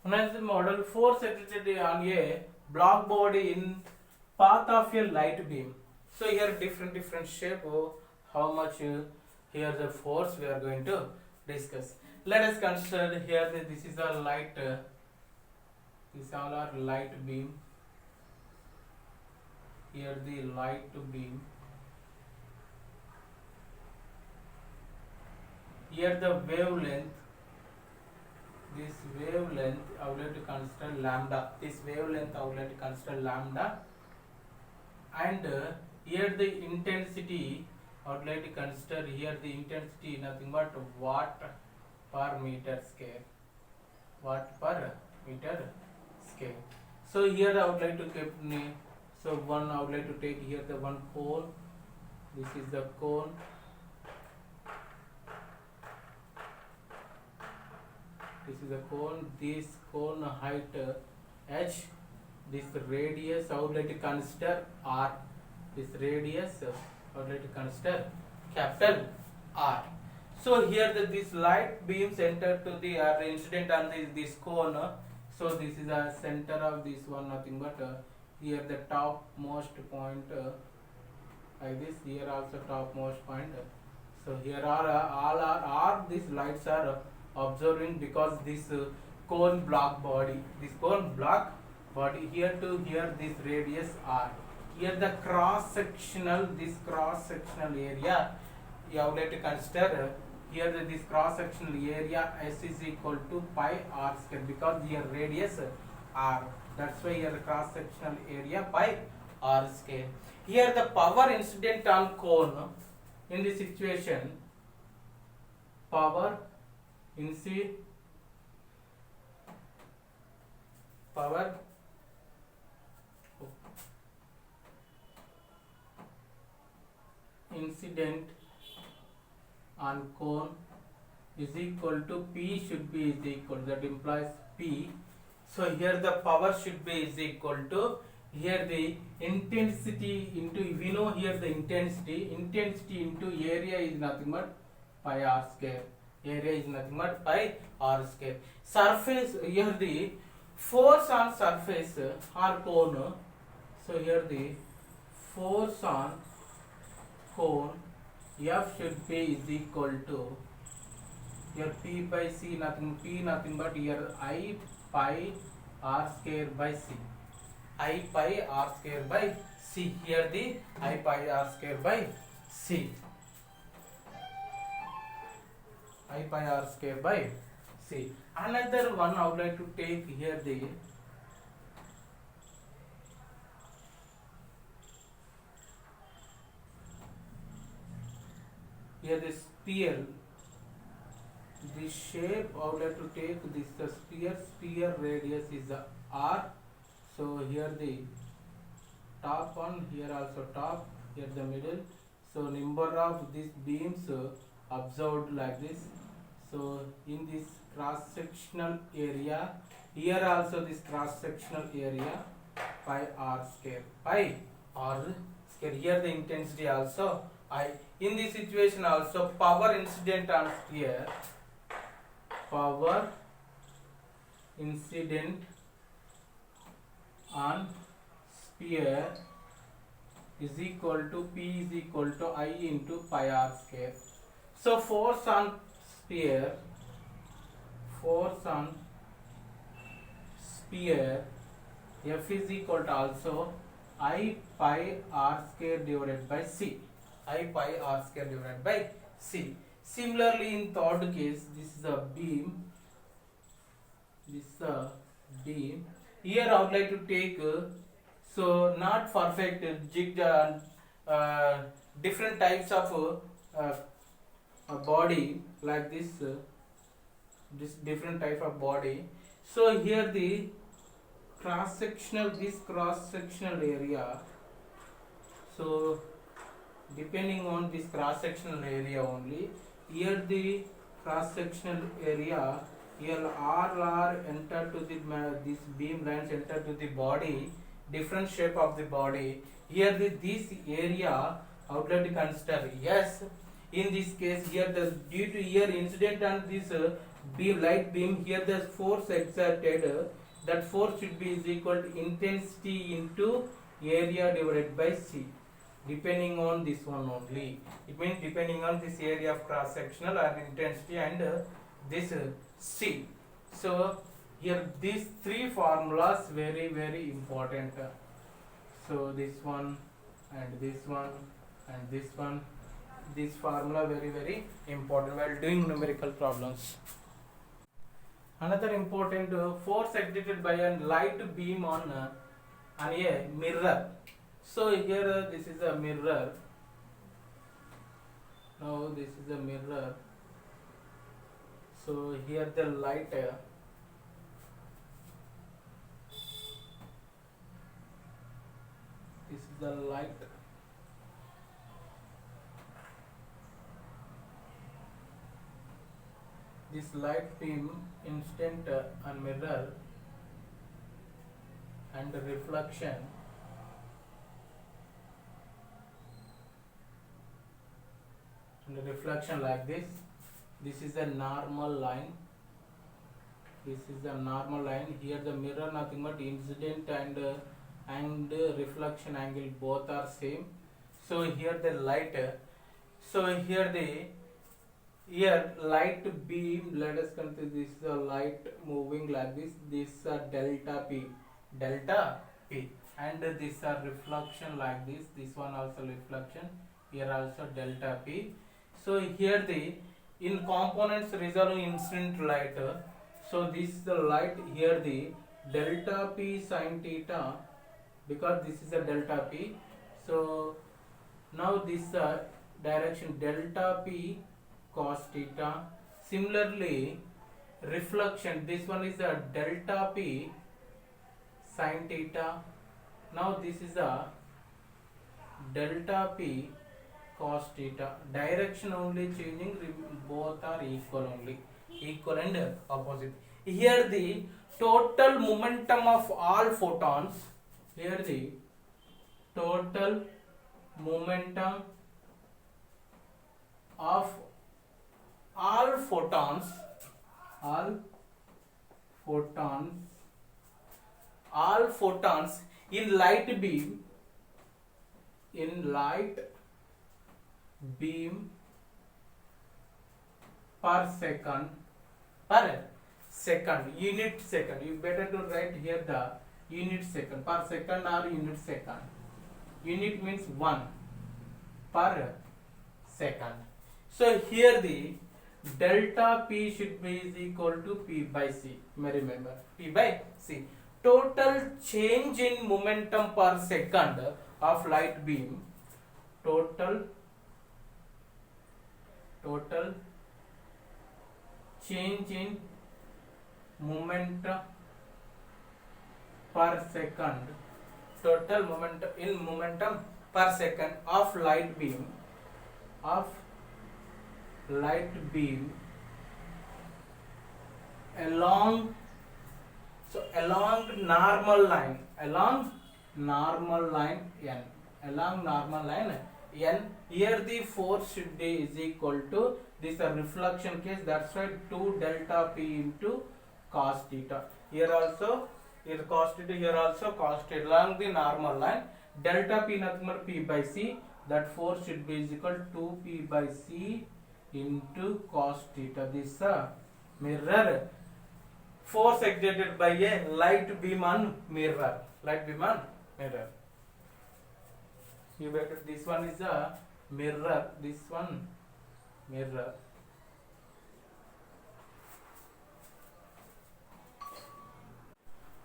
Next model, force exerted on a block body in path of a light beam. So here different shape, how much here the force we are going to discuss. Let us consider here this is a light, this all are light beam. Here the light beam. Here the wavelength. This wavelength I would like to consider lambda. This wavelength I would like to consider lambda, and here the intensity I would like to consider here the intensity nothing but watt per meter square. Watt per meter square. So here I would like to keep so one I would like to take here the one cone. This is the cone. This is a cone. This cone height h. This radius I would like to consider r. This radius I would like to consider capital R. So here this light beams enter to the incident on this cone. So this is a center of this one nothing but here the topmost point like this. Here also topmost point. So here are all these lights are observing because this cone block body, here to here this radius r. Here the cross sectional area you have to consider here this cross sectional area S is equal to pi r square because here radius r. That's why here cross sectional area by r square. Here the power incident on cone in this situation, power incident on cone is equal to P should be is equal, that implies P. So here the power should be is equal to here the intensity into, we know here the intensity into area is nothing but pi r square. Area is nothing but pi r square. Surface, here the force on surface or cone. So here the force on cone F should be is equal to here P by C nothing but here I pi r square by C. I pi r square by C. Here the I pi r square by C. I pi r square by C. Another one I would like to take here the sphere. The shape I would like to take this the sphere radius is r. So here the top one, here also top, here the middle. So number of these beams observed like this. So in this cross sectional area, here also this cross sectional area pi r square. Here the intensity also I. In this situation also power incident on sphere, power incident on sphere is equal to P is equal to I into pi r square. So force on sphere F is equal to also I pi r square divided by C. I pi r square divided by C. Similarly in third case, this is a beam. Here I would like to take so not perfect jig different types of a body like this different type of body. So here the cross sectional area. So depending on this cross sectional area only, here the cross sectional area, here R enter to the this beam lines enter to the body, different shape of the body. Here this area I would like to consider yes. In this case here the due to here incident on this beam, light beam, here the force exerted, that force should be is equal to intensity into area divided by C, depending on this one only. It means depending on this area of cross sectional or intensity and this C. So here these three formulas very important. So this one and this one and this one, this formula very important while doing numerical problems. Another important force exerted by a light beam on a mirror. So here this is a mirror. Now this is a mirror. So here the light this is the light. This light beam incident on mirror and reflection like this. This is a normal line. This is a normal line. Here the mirror nothing but incident and reflection angle both are same. So here the light. So here light beam, let us consider this is a light moving like this. This is delta P, and this are reflection like this. This one also reflection. Here also delta P. So here in components resolving incident light. So this is the light, here the delta P sin theta, because this is a delta P. So now this direction delta P cos theta. Similarly reflection, this one is a delta P sin theta. Now this is a delta P cos theta. Direction only changing, both are equal only, equal and opposite. Here the total momentum of all photons, here the total momentum of all photons in light beam per second, unit second. You better to write here the unit second, per second or unit second. Unit means 1 per second. So here the delta P should be is equal to P by C. Remember, P by C. Total change in momentum per second of light beam. Total change in momentum per second. Total momentum per second of light beam along normal line n. Here the force should be is equal to this reflection case, that's why 2 delta P into cos theta. Here also cos theta, here also cos theta along the normal line. Delta P nothing but P by C, that force should be is equal to 2P by C into cos theta. This mirror force exerted by a light beam on mirror. You better, this one is a mirror, this one mirror.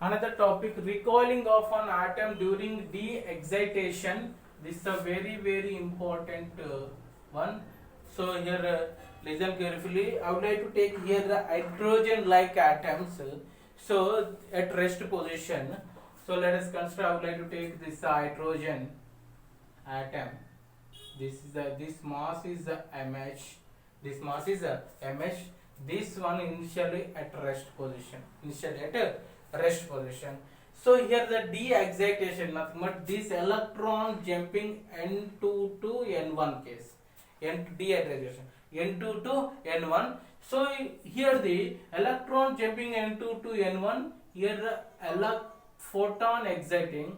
Another topic, recoiling of an atom during de-excitation. This is a very important one. So here listen carefully. I would like to take here the hydrogen like atoms. So at rest position. So let us consider, I would like to take this hydrogen atom. This mass is mh. This mass is mh. This one initially at rest position. So here the de-excitation, nothing but this electron jumping N2 to N1 case. N2 de-excitation. N2 to N1. So here the electron jumping N2 to N1, here photon existing.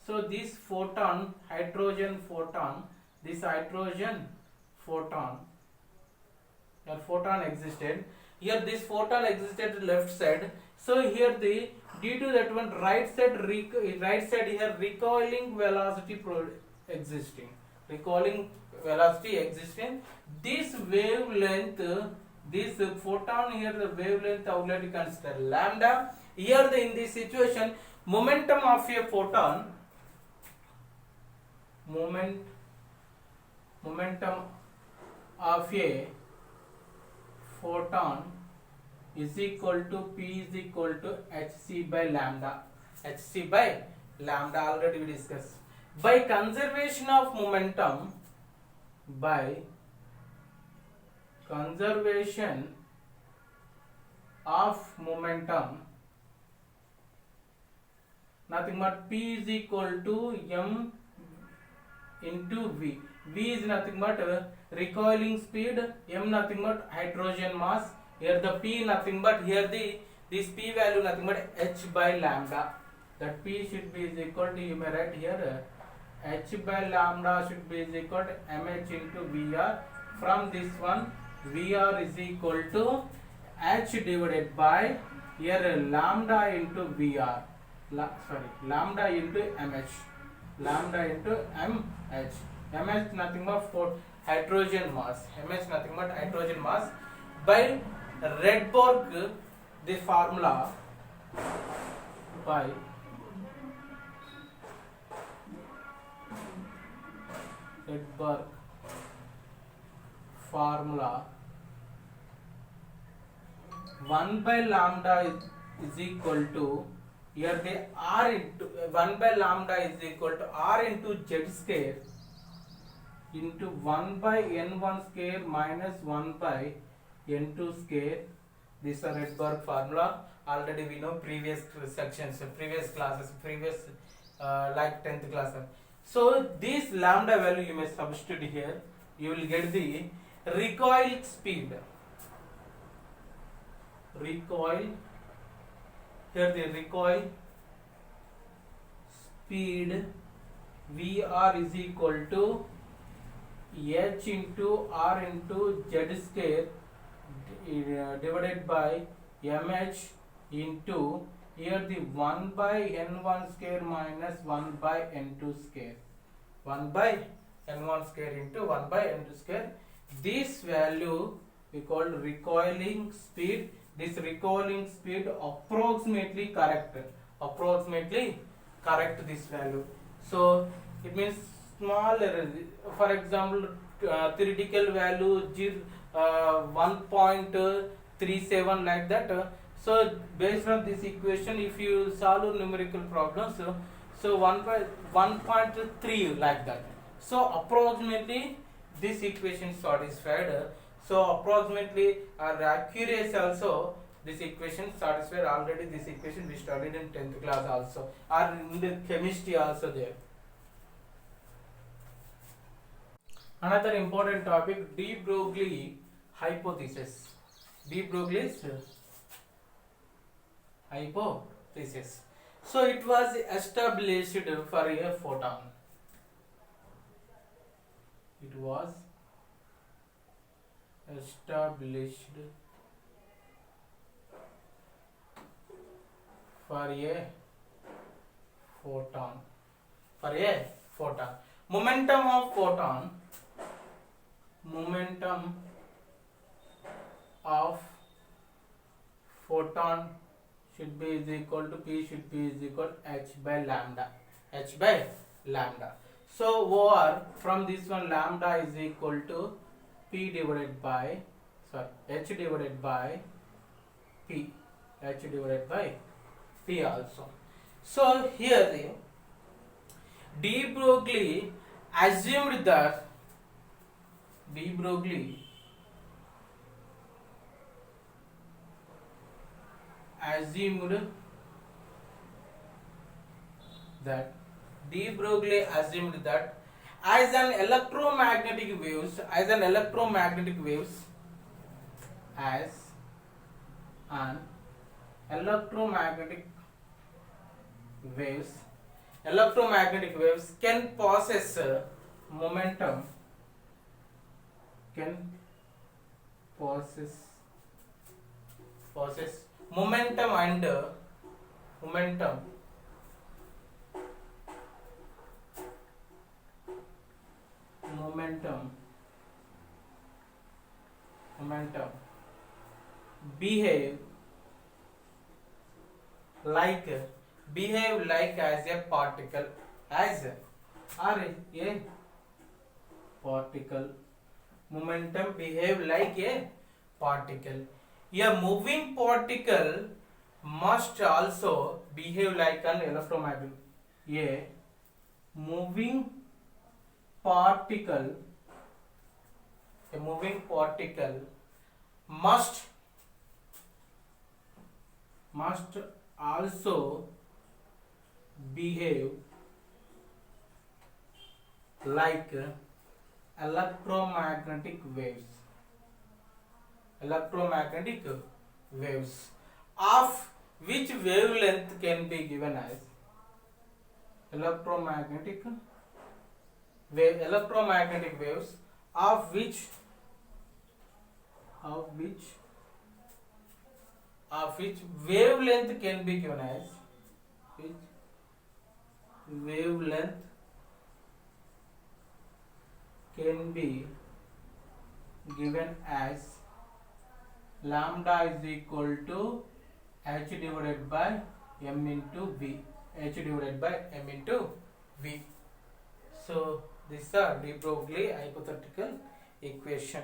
So this photon, hydrogen photon, this hydrogen photon, a photon existed. Here this photon existed left side. So here the due to that one right side here recoiling velocity existing. Recoiling velocity existing. This wavelength, this photon here the wavelength already consider lambda. Here in this situation momentum of a photon, momentum of a photon is equal to P is equal to hc by lambda. Hc by lambda already we discussed. By conservation of momentum, nothing but P is equal to m into V. V is nothing but recoiling speed, m nothing but hydrogen mass. Here the P nothing but here this P value nothing but h by lambda. That P should be is equal to, you may write here h by lambda should be is equal to mh into Vr. From this one Vr is equal to h divided by here lambda into Vr. Lambda into mh. Lambda into mh. Mh nothing but for hydrogen mass. Mh nothing but hydrogen mass. By Rydberg, the formula by Rydberg formula 1 by lambda is equal to, here the r into 1 by lambda is equal to r into z square into 1 by n1 square minus 1 by n2 square. This is a Rydberg formula. Already we know previous sections, previous classes, like 10th class. So this lambda value you may substitute here. You will get the recoil speed. Here the recoil speed Vr is equal to h into r into z square divided by mh into here the 1 by n1 square minus 1 by n2 square. 1 by n1 square into 1 by n2 square. This value we call recoiling speed. This recoiling speed approximately correct this value. So it means small error. For example, theoretical value 1.37 like that. So based on this equation, if you solve numerical problems, so 1.3 like that. So approximately this equation satisfied. So approximately our accuracy also this equation satisfied. Already this equation we studied in 10th class also, or in the chemistry also there. Another important topic, de Broglie hypothesis. De Broglie's hypothesis. So it was established for a photon. It was established for a photon. Momentum of photon should be is equal to P should be is equal to h by lambda. So over from this one lambda is equal to P divided by h divided by P. Also. So here the de Broglie assumed that de Broglie assumed that as an electromagnetic waves as an electromagnetic waves. Electromagnetic waves can possess momentum, can possess momentum and momentum behave like as a particle, as or a particle. Momentum behave like a particle. A moving particle must also behave like an electromagnet. A moving particle must also behave like electromagnetic waves of which wavelength can be given as electromagnetic waves of which wavelength can be given as lambda is equal to h divided by m into v. So these are de Broglie hypothetical equation.